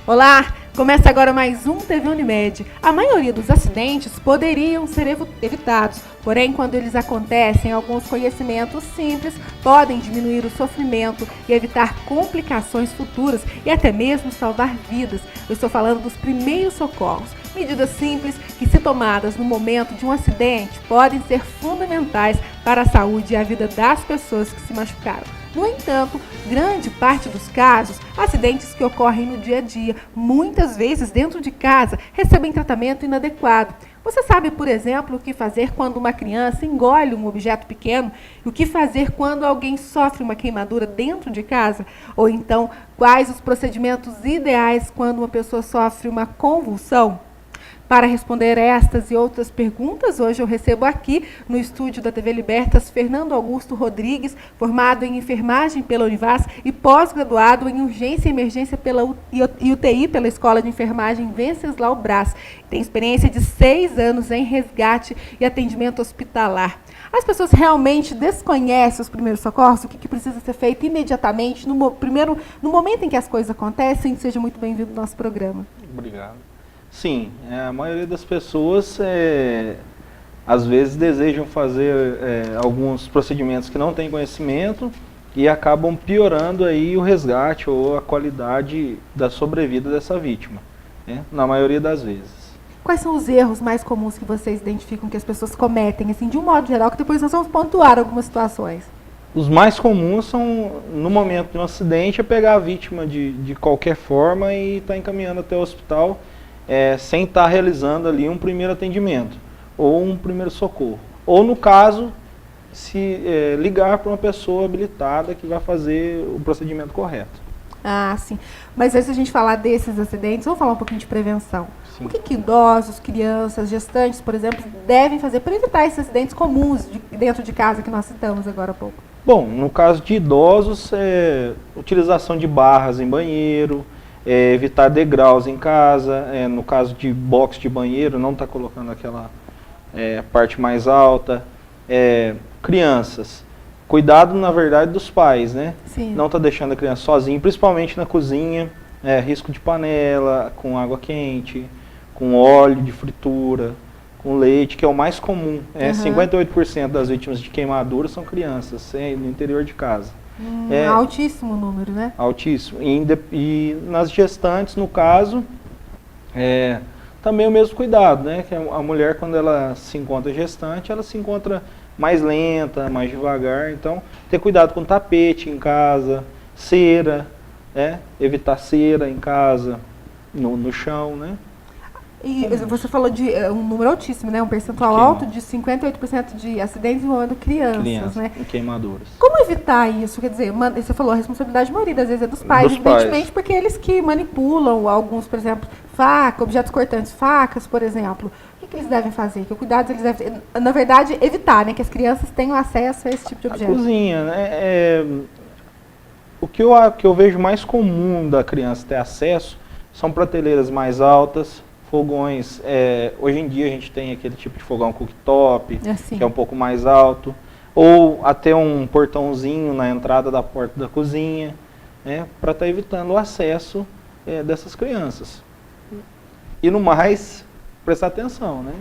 Olá, começa agora mais um TV Unimed. A maioria dos acidentes poderiam ser evitados, porém, quando eles acontecem, alguns conhecimentos simples podem diminuir o sofrimento e evitar complicações futuras e até mesmo salvar vidas. Eu estou falando dos primeiros socorros. Medidas simples que, se tomadas no momento de um acidente, podem ser fundamentais para a saúde e a vida das pessoas que se machucaram. No entanto, grande parte dos casos, acidentes que ocorrem no dia a dia, muitas vezes dentro de casa, recebem tratamento inadequado. Você sabe, por exemplo, o que fazer quando uma criança engole um objeto pequeno? E o que fazer quando alguém sofre uma queimadura dentro de casa? Ou então, quais os procedimentos ideais quando uma pessoa sofre uma convulsão? Para responder estas e outras perguntas, hoje eu recebo aqui no estúdio da TV Libertas Fernando Augusto Rodrigues, formado em enfermagem pela Univas e pós-graduado em urgência e emergência pela UTI, pela Escola de Enfermagem Venceslau Braz. Tem experiência de 6 anos em resgate e atendimento hospitalar. As pessoas realmente desconhecem os primeiros socorros, o que precisa ser feito imediatamente, no momento em que as coisas acontecem. Seja muito bem-vindo ao nosso programa. Obrigado. Sim, a maioria das pessoas às vezes desejam fazer alguns procedimentos que não têm conhecimento e acabam piorando aí o resgate ou a qualidade da sobrevida dessa vítima, né? Na maioria das vezes. Quais são os erros mais comuns que vocês identificam que as pessoas cometem, assim, de um modo geral, que depois nós vamos pontuar algumas situações? Os mais comuns são, no momento de um acidente, é pegar a vítima de qualquer forma e estar encaminhando até o hospital, sem estar realizando ali um primeiro atendimento ou um primeiro socorro. Ou, no caso, ligar para uma pessoa habilitada que vai fazer o procedimento correto. Ah, sim. Mas antes de a gente falar desses acidentes, vamos falar um pouquinho de prevenção. Sim. O que idosos, crianças, gestantes, por exemplo, devem fazer para evitar esses acidentes comuns dentro de casa que nós citamos agora há pouco? Bom, no caso de idosos, utilização de barras em banheiro, evitar degraus em casa, no caso de box de banheiro, não está colocando aquela parte mais alta. Crianças, cuidado na verdade dos pais, né? Sim. Não está deixando a criança sozinha, principalmente na cozinha, risco de panela, com água quente, com óleo de fritura, com leite, que é o mais comum. 58% das vítimas de queimadura são crianças, no interior de casa. Altíssimo número, né? Altíssimo. E nas gestantes, no caso, também o mesmo cuidado, né? Que a mulher, quando ela se encontra gestante, ela se encontra mais lenta, mais devagar. Então, ter cuidado com tapete em casa, cera, evitar cera em casa, no chão, né? E você falou de um número altíssimo, né? Um percentual alto de 58% de acidentes envolvendo crianças, né? E queimaduras. Como evitar isso? Quer dizer, você falou, a responsabilidade maioria das vezes é dos pais, evidentemente, porque eles que manipulam alguns, por exemplo, objetos cortantes, facas, por exemplo. O que eles devem fazer? Que cuidados eles devem, na verdade, evitar, né? Que as crianças tenham acesso a esse tipo de objeto. A cozinha, né? O que eu vejo mais comum da criança ter acesso são prateleiras mais altas, fogões. Hoje em dia a gente tem aquele tipo de fogão cooktop, que é um pouco mais alto, ou até um portãozinho na entrada da porta da cozinha, para estar evitando o acesso dessas crianças. E no mais, prestar atenção, né?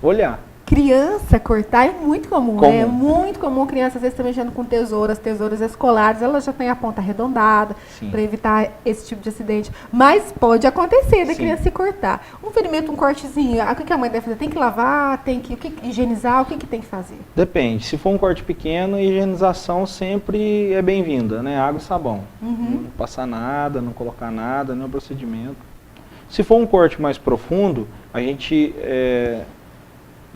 Olhar. Criança cortar é muito comum, né? É muito comum criança às vezes tá mexendo com tesouras escolares, elas já têm a ponta arredondada para evitar esse tipo de acidente. Mas pode acontecer da criança se cortar. Um ferimento, um cortezinho, o que a mãe deve fazer? Tem que lavar, higienizar, o que tem que fazer? Depende. Se for um corte pequeno, a higienização sempre é bem-vinda, né? Água e sabão. Não passar nada, não colocar nada, não é um procedimento. Se for um corte mais profundo, a gente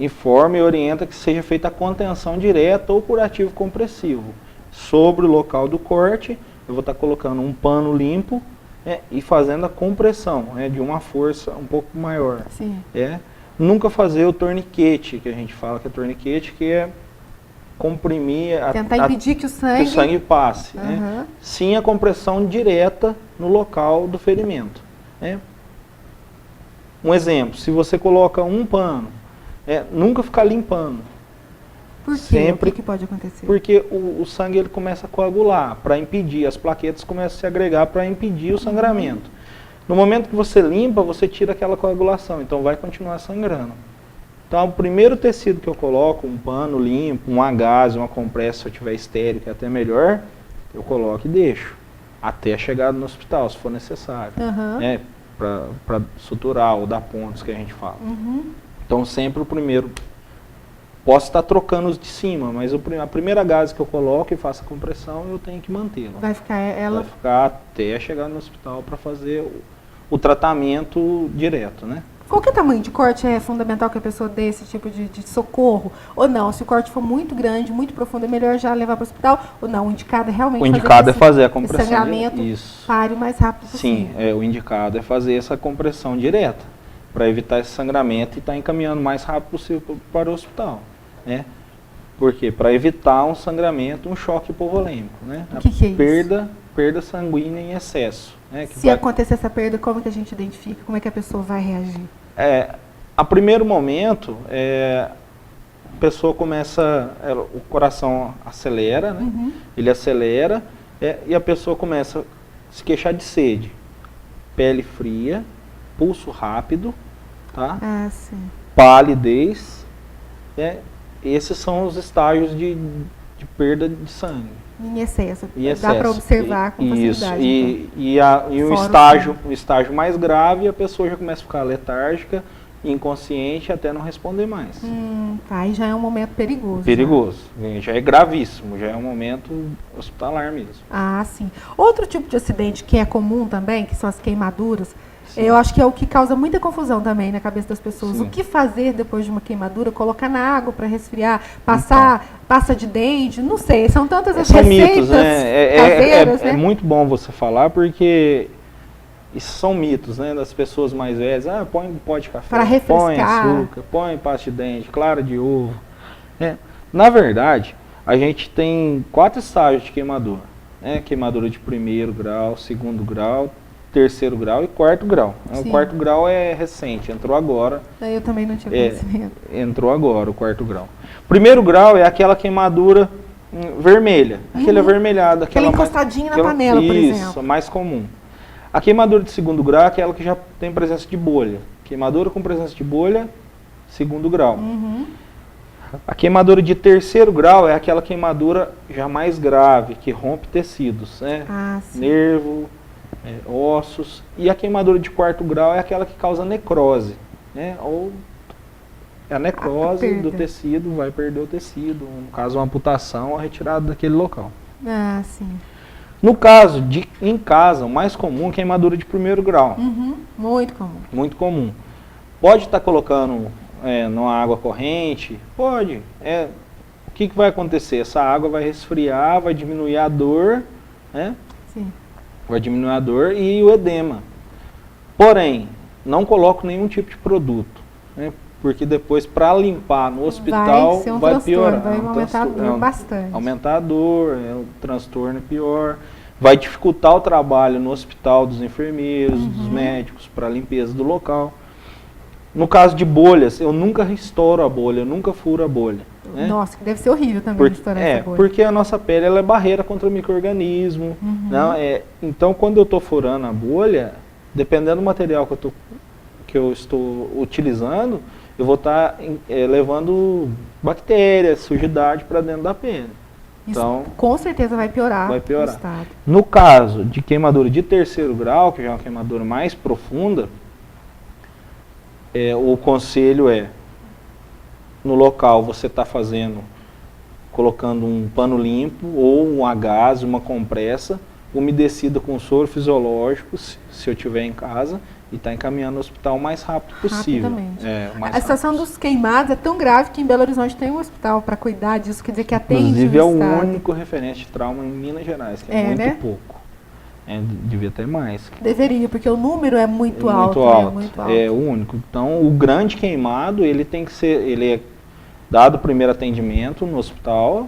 informa e orienta que seja feita a contenção direta ou curativo compressivo. Sobre o local do corte, eu vou estar colocando um pano limpo e fazendo a compressão de uma força um pouco maior. Sim. Nunca fazer o torniquete, que a gente fala que é torniquete, que é comprimir... Tentar impedir que o sangue passe. Né? Sim, a compressão direta no local do ferimento. Um exemplo, se você coloca um pano, nunca ficar limpando. Por quê? Sempre, o que pode acontecer? Porque o sangue ele começa a coagular, para impedir, as plaquetas começam a se agregar para impedir o sangramento. No momento que você limpa, você tira aquela coagulação, então vai continuar sangrando. Então, o primeiro tecido que eu coloco, um pano limpo, um agaze, uma compressa, se eu tiver estéril, que é até melhor, eu coloco e deixo, até a chegada no hospital, se for necessário, né, para suturar ou dar pontos, que a gente fala. Então, sempre o primeiro, posso estar trocando os de cima, mas a primeira gaze que eu coloco e faço a compressão, eu tenho que mantê-la. Vai ficar até chegar no hospital para fazer o tratamento direto, né? Qualquer tamanho de corte é fundamental que a pessoa dê esse tipo de socorro? Ou não? Se o corte for muito grande, muito profundo, é melhor já levar para o hospital? Ou não? O indicado é realmente fazer a compressão. Sangramento, pare o mais rápido possível. Sim, o indicado é fazer essa compressão direta, para evitar esse sangramento e estar encaminhando o mais rápido possível para o hospital, né? Por quê? Para evitar um sangramento, um choque hipovolêmico, né? O que é isso? Perda sanguínea em excesso. Né? Se acontecer essa perda, como que a gente identifica? Como é que a pessoa vai reagir? A primeiro momento, a pessoa começa, o coração acelera, né? Ele acelera e a pessoa começa a se queixar de sede, pele fria, pulso rápido, tá? Palidez, esses são os estágios de perda de sangue. Em excesso. Dá para observar com facilidade. Isso. Então. E o estágio mais grave, a pessoa já começa a ficar letárgica, inconsciente, até não responder mais. Aí já é um momento perigoso. Perigoso. Já é gravíssimo, já é um momento hospitalar mesmo. Ah, sim. Outro tipo de acidente que é comum também, que são as queimaduras, eu acho que é o que causa muita confusão também na cabeça das pessoas. Sim. O que fazer depois de uma queimadura? Colocar na água para resfriar, passar pasta de dente, não sei. São tantas as receitas mitos, né? caseiras, né? É muito bom você falar, porque isso são mitos, né? Das pessoas mais velhas. Põe um pó de café, para refrescar, põe açúcar, põe pasta de dente, clara de ovo. Na verdade, a gente tem 4 estágios de queimadura. Queimadura de 1º grau, 2º grau, 3º grau e 4º grau. O 4º grau é recente, entrou agora. Eu também não tinha conhecimento. Entrou agora o 4º grau. 1º grau é aquela queimadura vermelha, aquele avermelhado. Aquela encostadinha na panela, por exemplo. Isso, mais comum. A queimadura de 2º grau é aquela que já tem presença de bolha. Queimadura com presença de bolha, 2º grau. A queimadura de 3º grau é aquela queimadura já mais grave, que rompe tecidos, né? Nervo, ossos. E a queimadura de 4º grau é aquela que causa necrose, né? Ou a necrose do tecido, vai perder o tecido, no caso uma amputação, a retirada daquele local. No caso em casa, o mais comum é queimadura de 1º grau. Muito comum. Muito comum. Pode estar colocando numa água corrente? Pode. O que vai acontecer? Essa água vai resfriar, vai diminuir a dor, né? Sim. Vai diminuir a dor e o edema. Porém, não coloco nenhum tipo de produto, né? Porque depois, para limpar no hospital, vai piorar. Vai aumentar a dor bastante. Aumentar a dor, o transtorno é pior. Vai dificultar o trabalho no hospital dos enfermeiros, dos médicos, para a limpeza do local. No caso de bolhas, eu nunca restauro a bolha, eu nunca furo a bolha. Né? Nossa, que deve ser horrível também restaurar essa bolha. Porque a nossa pele é barreira contra micro-organismo. Então, quando eu estou furando a bolha, dependendo do material que eu estou utilizando, eu vou estar levando bactérias, sujidade para dentro da pele. Isso, então, com certeza vai piorar. o estado. No caso de queimadura de 3º grau, que já é uma queimadura mais profunda, o conselho no local você está colocando um pano limpo ou um agaze, uma compressa, umedecida com soro fisiológico, se eu tiver em casa, e está encaminhando no hospital o mais rápido possível. A situação dos queimados é tão grave que em Belo Horizonte tem um hospital para cuidar disso, quer dizer que atende Inclusive, o estado. O único referente de trauma em Minas Gerais, que é muito pouco. Devia ter mais. Deveria, porque o número é muito alto. Muito alto. É o único. Então, o grande queimado, ele tem que ser, ele é dado o primeiro atendimento no hospital,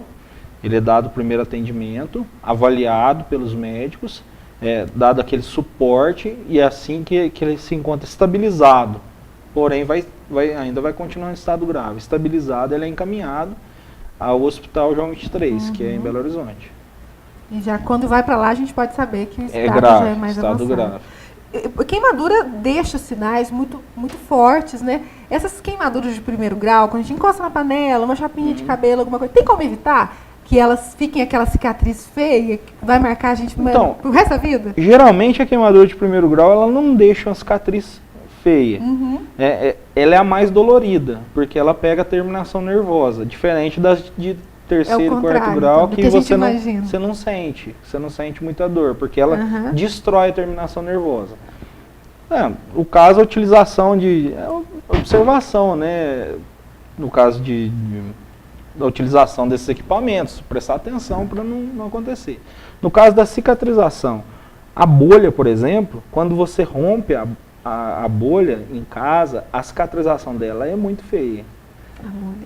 ele é dado o primeiro atendimento, avaliado pelos médicos, dado aquele suporte, e é assim que ele se encontra estabilizado. Porém, ainda vai continuar em estado grave. Estabilizado, ele é encaminhado ao Hospital João 23, que é em Belo Horizonte. E já quando vai para lá, a gente pode saber que o estado grave, já é mais estado avançado. Grave. queimadura deixa sinais muito, muito fortes, né? Essas queimaduras de primeiro grau, quando a gente encosta na panela, uma chapinha de cabelo, alguma coisa, tem como evitar que elas fiquem aquela cicatriz feia, que vai marcar a gente pro resto da vida? Geralmente a queimadura de primeiro grau, ela não deixa uma cicatriz feia. Ela é a mais dolorida, porque ela pega a terminação nervosa, diferente das de terceiro e quarto grau, então, que você não sente muita dor, porque ela destrói a terminação nervosa. O caso, a utilização de observação, né? No caso da utilização desses equipamentos, prestar atenção para não acontecer. No caso da cicatrização, a bolha, por exemplo, quando você rompe a bolha em casa, a cicatrização dela é muito feia.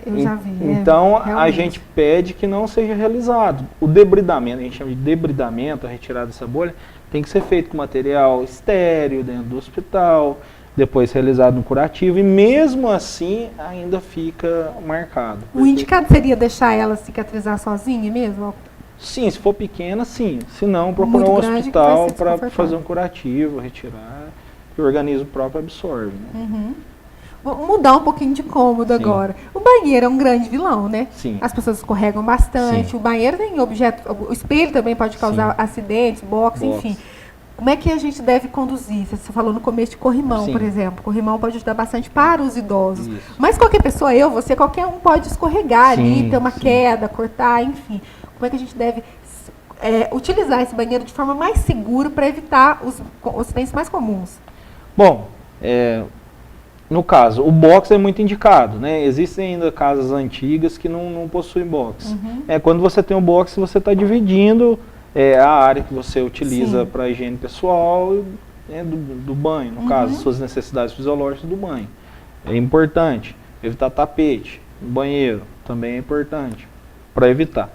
Eu já vi. Então, a gente pede que não seja realizado. O debridamento, a gente chama de debridamento, a retirada dessa bolha, tem que ser feito com material estéreo dentro do hospital, depois realizado no curativo, e mesmo assim ainda fica marcado. O indicado seria deixar ela cicatrizar sozinha mesmo? Sim, se for pequena, sim. Se não, procurar um hospital para fazer um curativo, retirar, que o organismo próprio absorve. Né? Vou mudar um pouquinho de cômodo agora. O banheiro é um grande vilão, né? Sim. As pessoas escorregam bastante. Sim. O banheiro tem objeto... O espelho também pode causar acidentes, box, enfim. Como é que a gente deve conduzir? Você falou no começo de corrimão, por exemplo. Corrimão pode ajudar bastante para os idosos. Isso. Mas qualquer pessoa, você, qualquer um pode escorregar ali, ter uma queda, cortar, enfim. Como é que a gente deve utilizar esse banheiro de forma mais segura para evitar os acidentes mais comuns? Bom, no caso, o box é muito indicado, né? Existem ainda casas antigas que não possuem box. Quando você tem um box, você está dividindo a área que você utiliza para higiene pessoal do banho, no caso, suas necessidades fisiológicas do banho. É importante. Evitar tapete no banheiro também é importante para evitar.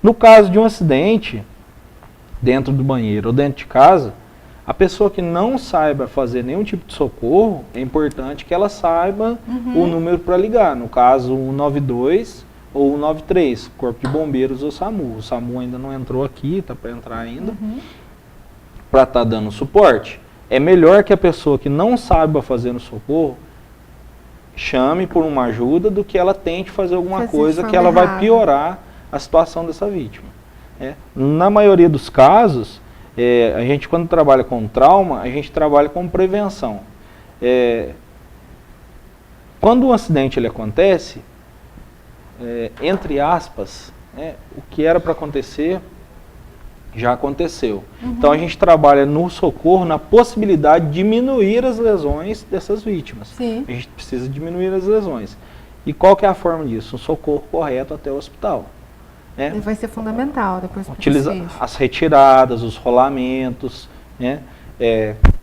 No caso de um acidente dentro do banheiro ou dentro de casa, a pessoa que não saiba fazer nenhum tipo de socorro, é importante que ela saiba o número para ligar. No caso, 192 ou 193, Corpo de Bombeiros ou SAMU. O SAMU ainda não entrou aqui, está para entrar ainda, para estar dando suporte. É melhor que a pessoa que não saiba fazer no socorro chame por uma ajuda do que ela tente fazer alguma coisa que ela vai piorar a situação dessa vítima. Na maioria dos casos, a gente, quando trabalha com trauma, a gente trabalha com prevenção. Quando um acidente ele acontece, entre aspas, o que era para acontecer, já aconteceu. Então a gente trabalha no socorro na possibilidade de diminuir as lesões dessas vítimas. Sim. A gente precisa diminuir as lesões. E qual que é a forma disso? Um socorro correto até o hospital. Ele vai ser fundamental depois. Utilizar as retiradas, os rolamentos,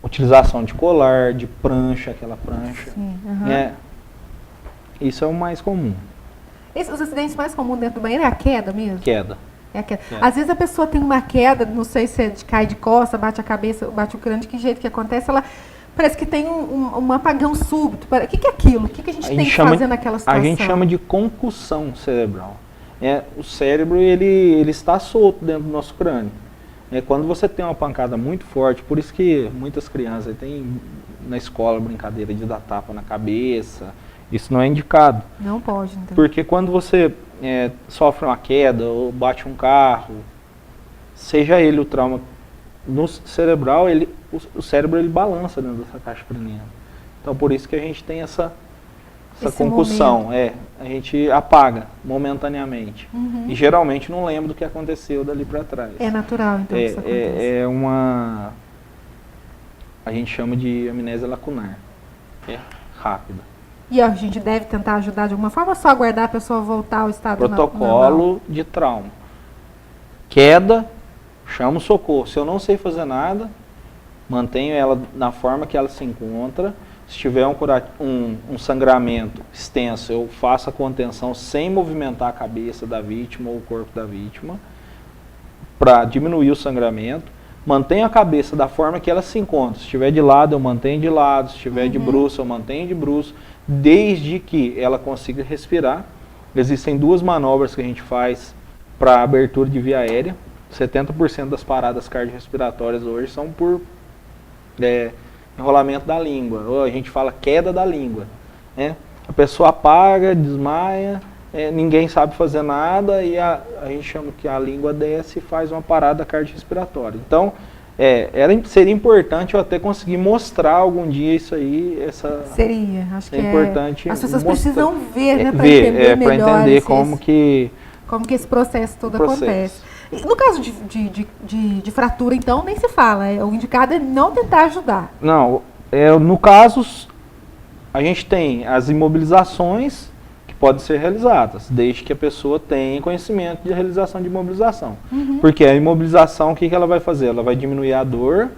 utilização de colar, de prancha, aquela prancha. Sim, Isso é o mais comum. Os acidentes mais comuns dentro do banheiro é a queda mesmo? Queda. É a queda. Às vezes a pessoa tem uma queda, não sei se cai de costa, bate a cabeça, bate o crânio, de que jeito que acontece, ela parece que tem um apagão súbito. O que é aquilo? O que a gente tem que fazer naquela situação? A gente chama de concussão cerebral. O cérebro ele está solto dentro do nosso crânio. Quando você tem uma pancada muito forte, por isso que muitas crianças têm na escola brincadeira de dar tapa na cabeça, isso não é indicado. Não pode, então. Porque quando você sofre uma queda ou bate um carro, seja ele o trauma no cerebral, o cérebro ele balança dentro dessa caixa craniana. Então por isso que a gente tem essa concussão, a gente apaga momentaneamente. E geralmente não lembra do que aconteceu dali para trás. É natural, então, que isso acontece. A gente chama de amnésia lacunar. É rápida. E a gente deve tentar ajudar de alguma forma ou só aguardar a pessoa voltar ao estado normal? Protocolo de trauma. Queda, chama o socorro. Se eu não sei fazer nada, mantenho ela na forma que ela se encontra. Se tiver um sangramento extenso, eu faço a contenção sem movimentar a cabeça da vítima ou o corpo da vítima, para diminuir o sangramento. Mantenho a cabeça da forma que ela se encontra. Se estiver de lado, eu mantenho de lado. Se estiver de bruço, eu mantenho de bruço, desde que ela consiga respirar. Existem duas manobras que a gente faz para abertura de via aérea. 70% das paradas cardiorrespiratórias hoje são por enrolamento da língua, ou a gente fala queda da língua, né? A pessoa apaga, desmaia, ninguém sabe fazer nada e a gente chama que a língua desce e faz uma parada cardiorrespiratória. Então, seria importante eu até conseguir mostrar algum dia isso aí. Seria, acho que importante. As pessoas precisam ver, né, para entender melhor. Para entender como que esse processo todo acontece. E no caso de fratura, então, nem se fala. O indicado é não tentar ajudar. Não, no caso, a gente tem as imobilizações que podem ser realizadas, desde que a pessoa tenha conhecimento de realização de imobilização. Porque a imobilização, o que ela vai fazer? Ela vai diminuir a dor,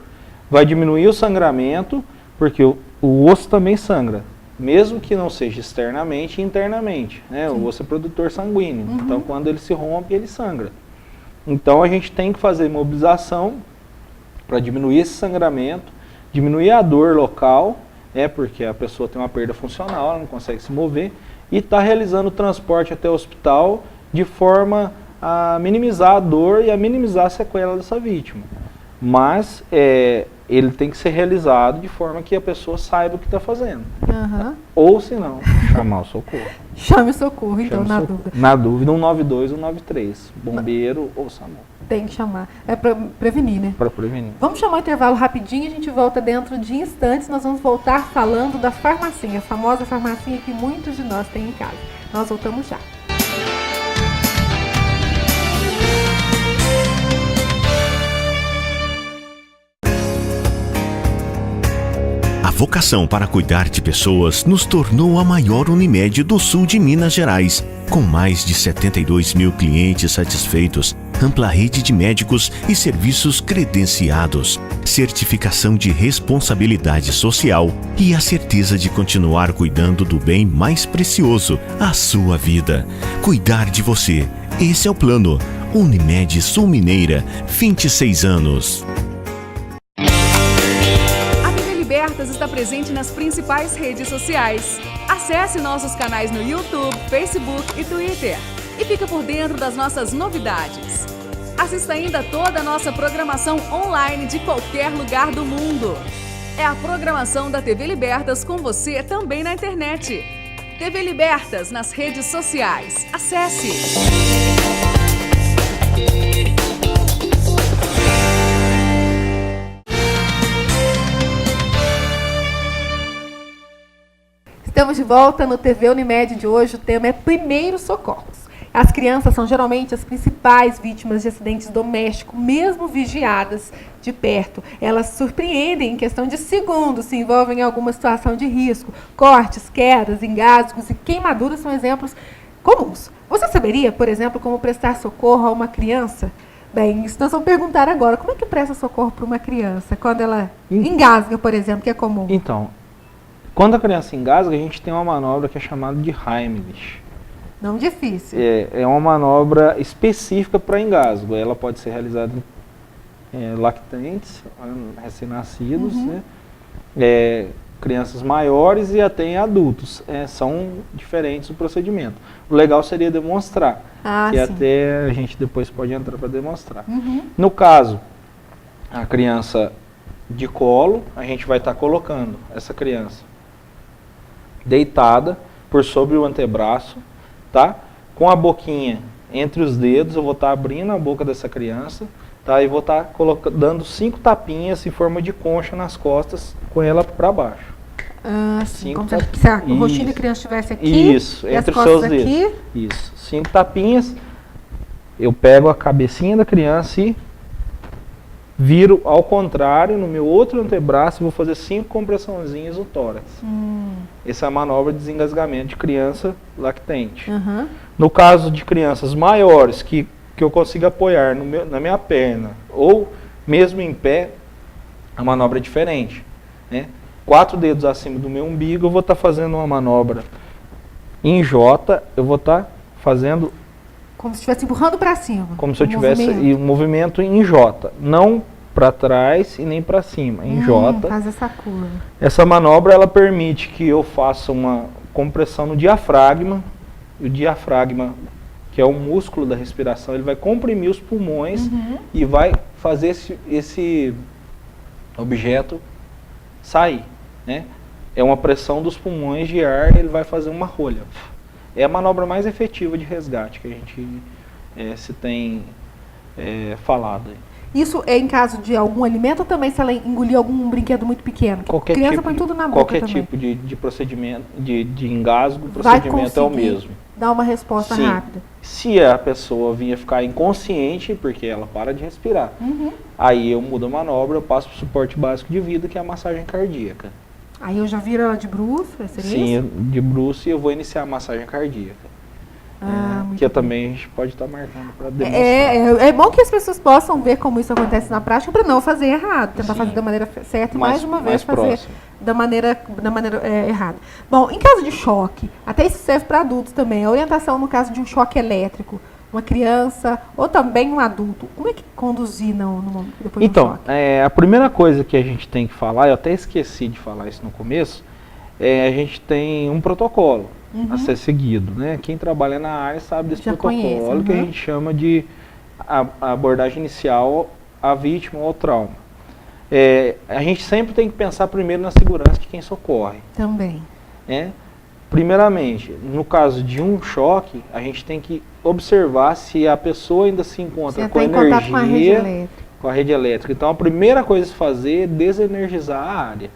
vai diminuir o sangramento, porque o osso também sangra, mesmo que não seja externamente e internamente, né? O osso é produtor sanguíneo, então quando ele se rompe, ele sangra. Então a gente tem que fazer imobilização para diminuir esse sangramento, diminuir a dor local, porque a pessoa tem uma perda funcional, ela não consegue se mover, e está realizando o transporte até o hospital de forma a minimizar a dor e a minimizar a sequela dessa vítima. Mas ele tem que ser realizado de forma que a pessoa saiba o que está fazendo. Ou, se não, chamar o socorro. Chame o socorro, então, na dúvida. Na dúvida, 192 ou 193. Bombeiro ou SAMU. Tem que chamar. É para prevenir, né? Para prevenir. Vamos chamar o intervalo rapidinho e a gente volta dentro de instantes. Nós vamos voltar falando da farmacinha, a famosa farmacinha que muitos de nós têm em casa. Nós voltamos já. A vocação para cuidar de pessoas nos tornou a maior Unimed do sul de Minas Gerais. Com mais de 72 mil clientes satisfeitos, ampla rede de médicos e serviços credenciados, certificação de responsabilidade social e a certeza de continuar cuidando do bem mais precioso, a sua vida. Cuidar de você. Esse é o plano. Unimed Sul Mineira, 26 anos. Está presente nas principais redes sociais. Acesse nossos canais no YouTube, Facebook e Twitter e fica por dentro das nossas novidades. Assista ainda toda a nossa programação online de qualquer lugar do mundo. É a programação da TV Libertas com você também na internet. TV Libertas nas redes sociais. Acesse! Estamos de volta no TV Unimed de hoje. O tema é primeiros socorros. As crianças são geralmente as principais vítimas de acidentes domésticos, mesmo vigiadas de perto. Elas surpreendem em questão de segundos, se envolvem em alguma situação de risco. Cortes, quedas, engasgos e queimaduras são exemplos comuns. Você saberia, por exemplo, como prestar socorro a uma criança? Bem, isso nós vamos perguntar agora. Como é que presta socorro para uma criança quando ela engasga, por exemplo, que é comum? Então, quando a criança engasga, a gente tem uma manobra que é chamada de Heimlich. Não difícil. É uma manobra específica para engasgo. Ela pode ser realizada em lactantes, recém-nascidos, né? Crianças maiores e até em adultos. São diferentes o procedimento. O legal seria demonstrar, que sim. Até a gente depois pode entrar para demonstrar. No caso, a criança de colo, a gente vai estar colocando essa criança deitada por sobre o antebraço, tá? Com a boquinha entre os dedos, eu vou estar abrindo a boca dessa criança, tá? E vou estar dando 5 tapinhas em forma de concha nas costas, com ela para baixo. Sim, como se o rostinho da criança estivesse aqui. Isso, entre os seus dedos. Aqui. Isso, 5 tapinhas. Eu pego a cabecinha da criança e viro ao contrário no meu outro antebraço e vou fazer 5 compressãozinhas no tórax. Essa é a manobra de desengasgamento de criança lactente. No caso de crianças maiores que eu consiga apoiar na minha perna ou mesmo em pé, a manobra é diferente, né? 4 dedos acima do meu umbigo, eu vou estar fazendo uma manobra em J, eu vou estar fazendo... Como se estivesse empurrando para cima. Como se eu tivesse um movimento em J. Não para trás e nem para cima. Em J. Faz essa curva. Essa manobra ela permite que eu faça uma compressão no diafragma. E o diafragma, que é o músculo da respiração, ele vai comprimir os pulmões e vai fazer esse objeto sair, né? É uma pressão dos pulmões de ar, ele vai fazer uma rolha. É a manobra mais efetiva de resgate que a gente se tem falado. Isso é em caso de algum alimento ou também se ela engolir algum brinquedo muito pequeno? Qualquer criança tipo, põe tudo na boca qualquer também. tipo de procedimento, de engasgo, o Vai procedimento é o conseguir mesmo. dar uma resposta Sim. rápida. Se a pessoa vinha ficar inconsciente, porque ela para de respirar, aí eu mudo a manobra, eu passo para o suporte básico de vida, que é a massagem cardíaca. Aí eu já viro ela de bruço, seria isso? Sim, de bruço, e eu vou iniciar a massagem cardíaca. Que também a gente pode estar marcando para demonstrar. É bom que as pessoas possam ver como isso acontece na prática para não fazer errado, tentar Sim. fazer da maneira certa e mais uma vez fazer próximo. da maneira errada. Bom, em caso de choque, até isso serve para adultos também, a orientação no caso de um choque elétrico, uma criança ou também um adulto, como é que conduzir depois Então, do choque? a primeira coisa que a gente tem que falar, eu até esqueci de falar isso no começo, a gente tem um protocolo a ser seguido, né? Quem trabalha na área sabe desse Já protocolo conhece, que a gente chama de a abordagem inicial à vítima ou ao trauma. A gente sempre tem que pensar primeiro na segurança de quem socorre. Também. Primeiramente, no caso de um choque, a gente tem que observar se a pessoa ainda se encontra Você com está em contato com a rede energia, elétrica. com a rede elétrica. Então, a primeira coisa a se fazer é desenergizar a área.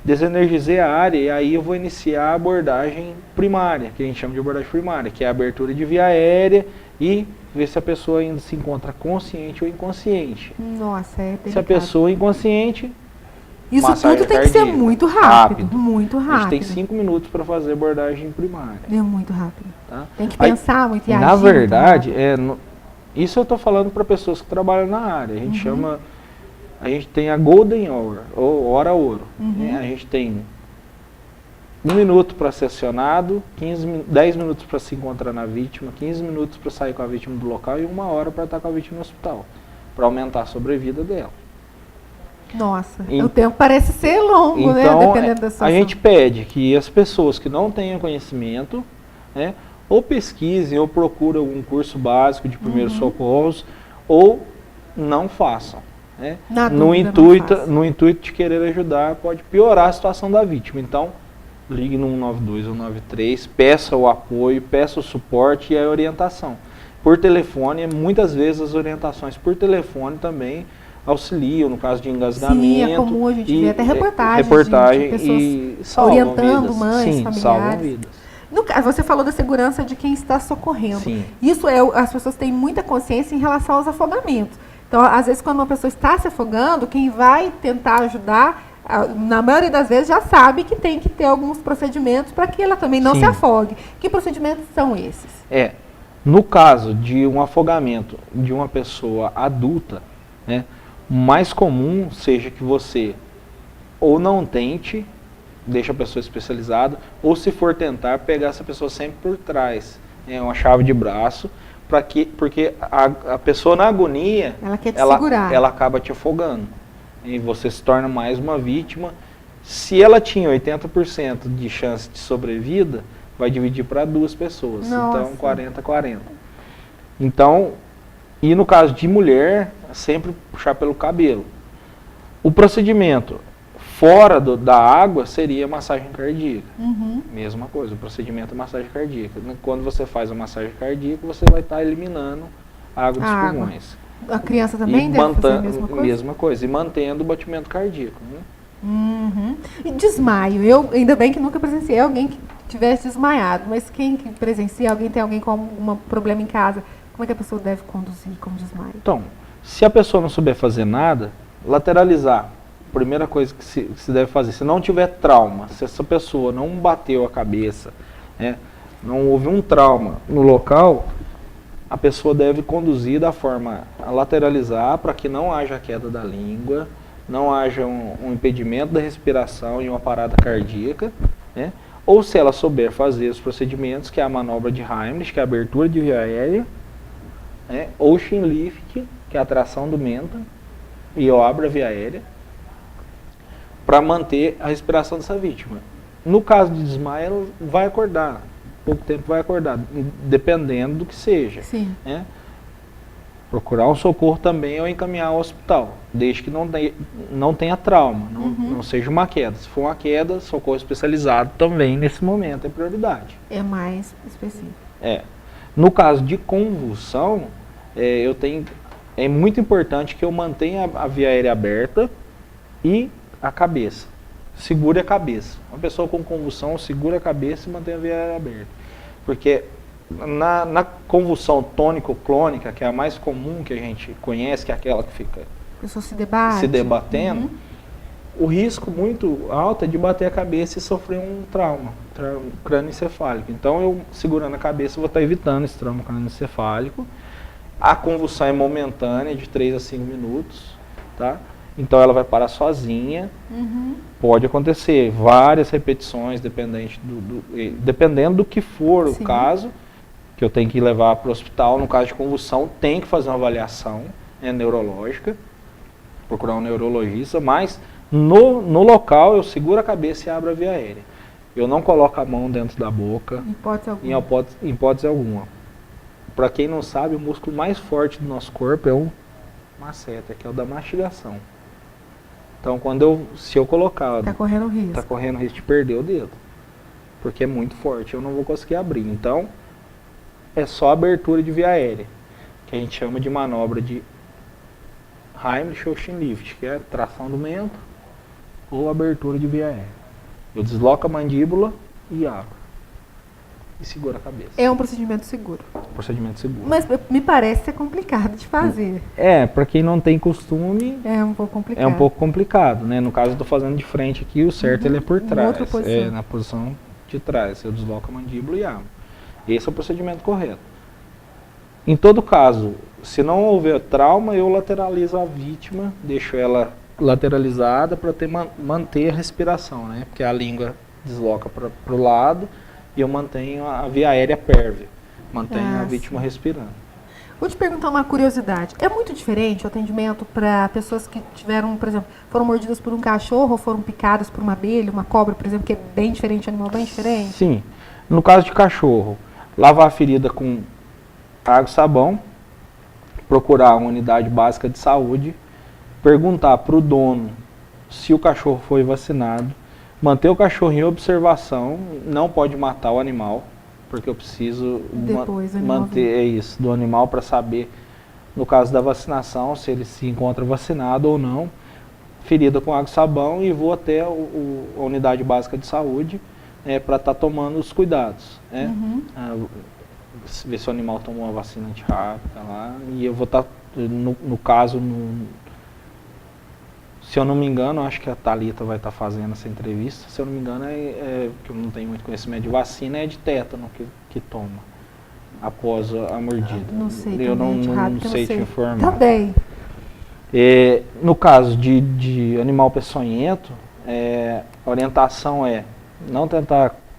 Desenergizei a área e aí eu vou iniciar a abordagem primária, que a gente chama de abordagem primária, que é a abertura de via aérea e ver se a pessoa ainda se encontra consciente ou inconsciente. Nossa, é delicado. Se a pessoa é inconsciente, Isso massagem tudo tem que ser cardíaca. muito rápido. Muito A gente rápido. tem 5 minutos para fazer a abordagem primária. É muito rápido. Tá? Tem que Aí, pensar muito e agir. na muito verdade, rápido. isso eu estou falando para pessoas que trabalham na área. A gente chama, a gente tem a Golden Hour, ou Hora Ouro. Né? A gente tem 1 minuto para ser acionado, 10 minutos para se encontrar na vítima, 15 minutos para sair com a vítima do local e 1 hora para estar com a vítima no hospital, para aumentar a sobrevida dela. Nossa, o tempo parece ser longo, né? Dependendo da situação. A gente pede que as pessoas que não tenham conhecimento, né, ou pesquisem ou procurem algum curso básico de primeiros socorros, ou não façam. Né? No intuito de querer ajudar, pode piorar a situação da vítima. Então, ligue no 192 ou 193, peça o apoio, peça o suporte e a orientação. Por telefone, muitas vezes as orientações por telefone também auxiliam no caso de engasgamento. Sim, é comum a gente ver até reportagem de pessoas e salvam orientando vidas. mães, Sim, familiares. salvam vidas. No caso, você falou da segurança de quem está socorrendo. Sim. Isso as pessoas têm muita consciência em relação aos afogamentos. Então, às vezes, quando uma pessoa está se afogando, quem vai tentar ajudar, na maioria das vezes, já sabe que tem que ter alguns procedimentos para que ela também não se afogue. Que procedimentos são esses? No caso de um afogamento de uma pessoa adulta, né, o mais comum seja que você ou não tente, deixa a pessoa especializada, ou se for tentar, pegar essa pessoa sempre por trás, uma chave de braço, porque a pessoa na agonia, ela quer te segurar. Ela acaba te afogando. E você se torna mais uma vítima. Se ela tinha 80% de chance de sobrevida, vai dividir para 2 pessoas. Nossa. Então, 40-40. Então, e no caso de mulher, sempre puxar pelo cabelo. O procedimento fora da água seria massagem cardíaca. Mesma coisa, o procedimento é massagem cardíaca. Quando você faz a massagem cardíaca, você vai estar eliminando a água dos pulmões. A criança também deve fazer a mesma coisa? Mesma coisa, e mantendo o batimento cardíaco. Né? E desmaio? Ainda bem que nunca presenciei alguém que tivesse desmaiado, mas quem que presencia, tem alguém com algum problema em casa, como é que a pessoa deve conduzir com desmaio? Então, se a pessoa não souber fazer nada, lateralizar. Primeira coisa que se deve fazer, se não tiver trauma, se essa pessoa não bateu a cabeça, né, não houve um trauma no local, a pessoa deve conduzir da forma a lateralizar para que não haja queda da língua, não haja um impedimento da respiração e uma parada cardíaca, né, ou se ela souber fazer os procedimentos, que é a manobra de Heimlich, que é a abertura de via aérea, né, ou Schindlift, que é a tração do menta, e eu abro a via aérea, para manter a respiração dessa vítima. No caso de desmaio, ela vai acordar, pouco tempo vai acordar, dependendo do que seja. Sim. Né? Procurar um socorro também ou encaminhar ao hospital, desde que não tenha trauma, não seja uma queda. Se for uma queda, socorro especializado também nesse momento é prioridade. É mais específico. No caso de convulsão, é muito importante que eu mantenha a via aérea aberta e a cabeça. Segure a cabeça. Uma pessoa com convulsão, segura a cabeça e mantém a via aérea aberta. Porque na convulsão tônico-clônica, que é a mais comum que a gente conhece, que é aquela que fica A pessoa se debate. se debatendo, o risco muito alto é de bater a cabeça e sofrer um trauma crânioencefálico. Então, eu segurando a cabeça, vou estar evitando esse trauma crânioencefálico. A convulsão é momentânea, de 3 a 5 minutos, tá? Então, ela vai parar sozinha. Pode acontecer várias repetições, dependendo do que for Sim. o caso, que eu tenho que levar para o hospital. No caso de convulsão, tem que fazer uma avaliação neurológica, procurar um neurologista, mas no local eu seguro a cabeça e abro a via aérea. Eu não coloco a mão dentro da boca, Hipótese alguma. em hipótese alguma. Para quem não sabe, o músculo mais forte do nosso corpo é o masseter, que é o da mastigação. Então, se eu colocar, Tá correndo risco. tá correndo risco de perder o dedo, porque é muito forte, eu não vou conseguir abrir. Então, é só abertura de via aérea, que a gente chama de manobra de Heimlich ou Schlift, que é tração do mento ou abertura de via aérea. Eu desloco a mandíbula e abro. E seguro a cabeça. É um procedimento seguro. Procedimento seguro. Mas me parece ser complicado de fazer. Para quem não tem costume, É um pouco complicado. é um pouco complicado, né? No caso, eu estou fazendo de frente aqui, o certo ele é por Em trás. outra posição. Na posição de trás. Eu desloco a mandíbula e abro. Esse é o procedimento correto. Em todo caso, se não houver trauma, eu lateralizo a vítima, deixo ela lateralizada para manter a respiração, né? Porque a língua desloca para o lado e eu mantenho a via aérea pérvia, mantenho a vítima respirando. Vou te perguntar uma curiosidade. É muito diferente o atendimento para pessoas que tiveram, por exemplo, foram mordidas por um cachorro ou foram picadas por uma abelha, uma cobra, por exemplo, que é bem diferente, um animal bem diferente? Sim. No caso de cachorro, lavar a ferida com água e sabão, procurar uma unidade básica de saúde, perguntar para o dono se o cachorro foi vacinado, manter o cachorro em observação, não pode matar o animal, porque eu preciso Depois, o animal manter isso do animal para saber, no caso da vacinação, se ele se encontra vacinado ou não. Ferida com água e sabão e vou até a unidade básica de saúde para estar tomando os cuidados. Né? Ver se o animal tomou uma vacina antirrábica lá. E eu vou estar, no caso, se eu não me engano, acho que a Thalita vai estar fazendo essa entrevista. Se eu não me engano, que eu não tenho muito conhecimento de vacina, é de tétano que toma após a mordida. Não sei. Eu não sei te informar. Tá bem. No caso de animal peçonhento, a orientação é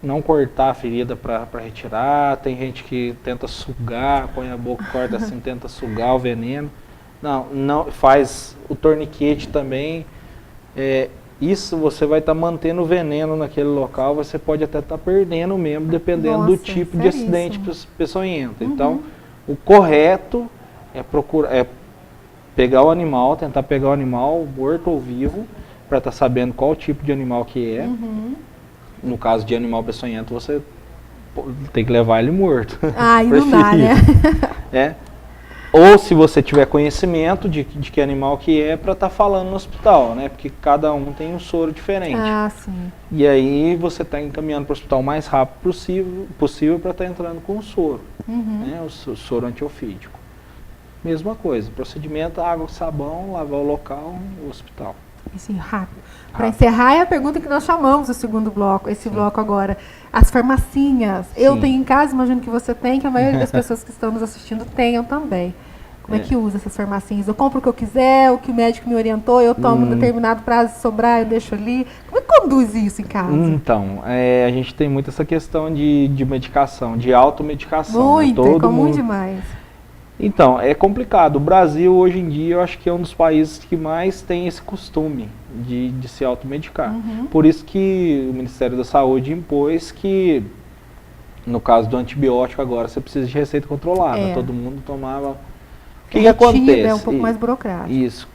não cortar a ferida para retirar. Tem gente que tenta sugar, põe a boca, corta assim, tenta sugar o veneno. Não faz o torniquete também. Isso você vai estar mantendo o veneno naquele local, você pode até estar perdendo o membro, dependendo do tipo de acidente peçonhento. Então, o correto é pegar o animal, tentar pegar o animal morto ou vivo, para estar sabendo qual tipo de animal que é. No caso de animal peçonhento, você tem que levar ele morto. Aí não dá, né? Ou se você tiver conhecimento de que animal que é, para estar falando no hospital, né? Porque cada um tem um soro diferente. Ah, sim. E aí você está encaminhando para o hospital o mais rápido possível para estar entrando com o soro. Né? O soro antiofídico. Mesma coisa, procedimento, água, sabão, lavar o local, o hospital. Assim, rápido. Para encerrar, é a pergunta que nós chamamos o segundo bloco, esse bloco agora. As farmacinhas. Eu tenho em casa, imagino que você tem, que a maioria das pessoas que estão nos assistindo tenham também. Como é que usa essas farmacinhas? Eu compro o que eu quiser, o que o médico me orientou, eu tomo um determinado prazo, se sobrar, eu deixo ali. Como é que conduz isso em casa? Então, a gente tem muito essa questão de medicação, de automedicação. Muito, né? é comum demais. Então, é complicado. O Brasil, hoje em dia, eu acho que é um dos países que mais tem esse costume de se automedicar. Por isso que o Ministério da Saúde impôs que, no caso do antibiótico agora, você precisa de receita controlada. Todo mundo tomava O que acontece? É um pouco mais burocrático. Isso.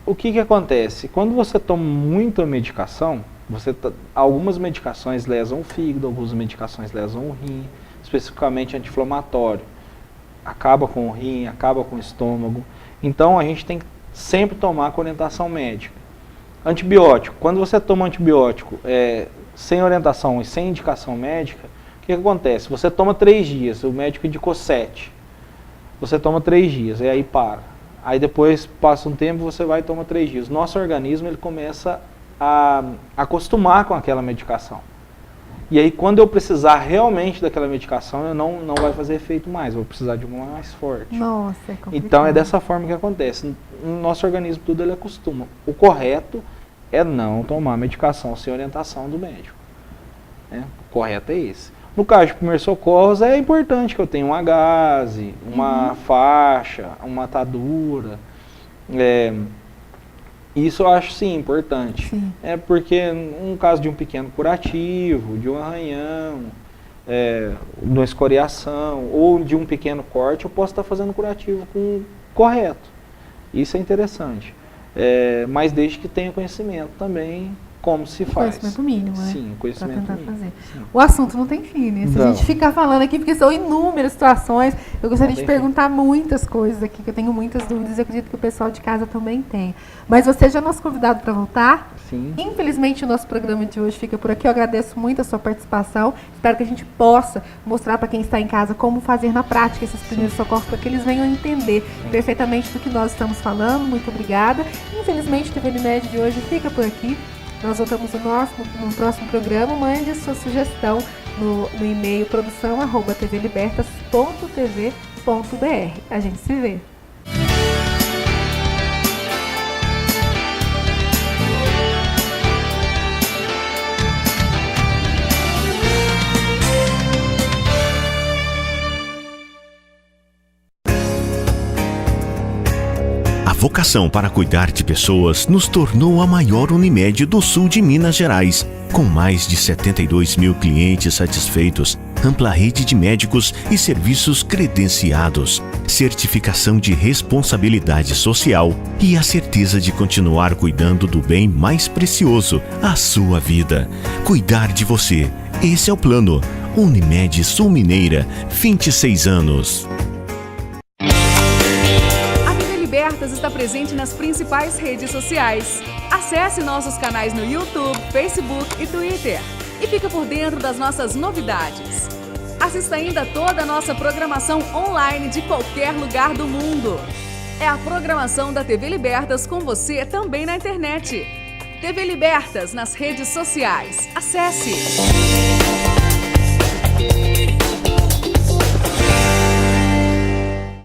O que acontece? Quando você toma muita medicação, algumas medicações lesam o fígado, algumas medicações lesam o rim, especificamente anti-inflamatório. Acaba com o rim, acaba com o estômago. Então a gente tem que sempre tomar com orientação médica. Antibiótico. Quando você toma antibiótico sem orientação e sem indicação médica, o que acontece? Você toma 3 dias, o médico indicou 7. Você toma 3 dias, e aí para. Aí depois passa um tempo, você vai e toma 3 dias. Nosso organismo ele começa a acostumar com aquela medicação. E aí quando eu precisar realmente daquela medicação, eu não vai fazer efeito mais, eu vou precisar de uma mais forte. Nossa, é complicado. Então é dessa forma que acontece. No nosso organismo tudo ele acostuma. O correto é não tomar medicação sem orientação do médico. Né? O correto é esse. No caso de primeiros socorros, é importante que eu tenha uma gaze, uma faixa, uma atadura. Isso eu acho sim importante. Sim. Porque um caso de um pequeno curativo, de um arranhão, de uma escoriação ou de um pequeno corte, eu posso estar fazendo curativo correto. Isso é interessante. Mas desde que tenha conhecimento também como se faz. Conhecimento mínimo, né? Sim, conhecimento pra tentar mínimo. fazer. Sim. O assunto não tem fim, né? Se a gente ficar falando aqui, porque são inúmeras situações, eu gostaria de perguntar muitas coisas aqui, que eu tenho muitas dúvidas, eu acredito que o pessoal de casa também tem. Mas você já é nosso convidado para voltar? Sim. Infelizmente, o nosso programa de hoje fica por aqui. Eu agradeço muito a sua participação. Espero que a gente possa mostrar para quem está em casa como fazer na prática esses primeiros socorros, para que eles venham entender perfeitamente do que nós estamos falando. Muito obrigada. Infelizmente, o TV Unimed de hoje fica por aqui. Nós voltamos no próximo programa. Mande sua sugestão no e-mail produção@tvlibertas.tv.br. A gente se vê. A vocação para cuidar de pessoas nos tornou a maior Unimed do sul de Minas Gerais, com mais de 72 mil clientes satisfeitos, ampla rede de médicos e serviços credenciados, certificação de responsabilidade social e a certeza de continuar cuidando do bem mais precioso, a sua vida. Cuidar de você. Esse é o plano. Unimed Sul Mineira, 26 anos. Está presente nas principais redes sociais. Acesse nossos canais no YouTube, Facebook e Twitter e fica por dentro das nossas novidades. Assista ainda toda a nossa programação online de qualquer lugar do mundo. É a programação da TV Libertas com você também na internet. TV Libertas nas redes sociais. Acesse!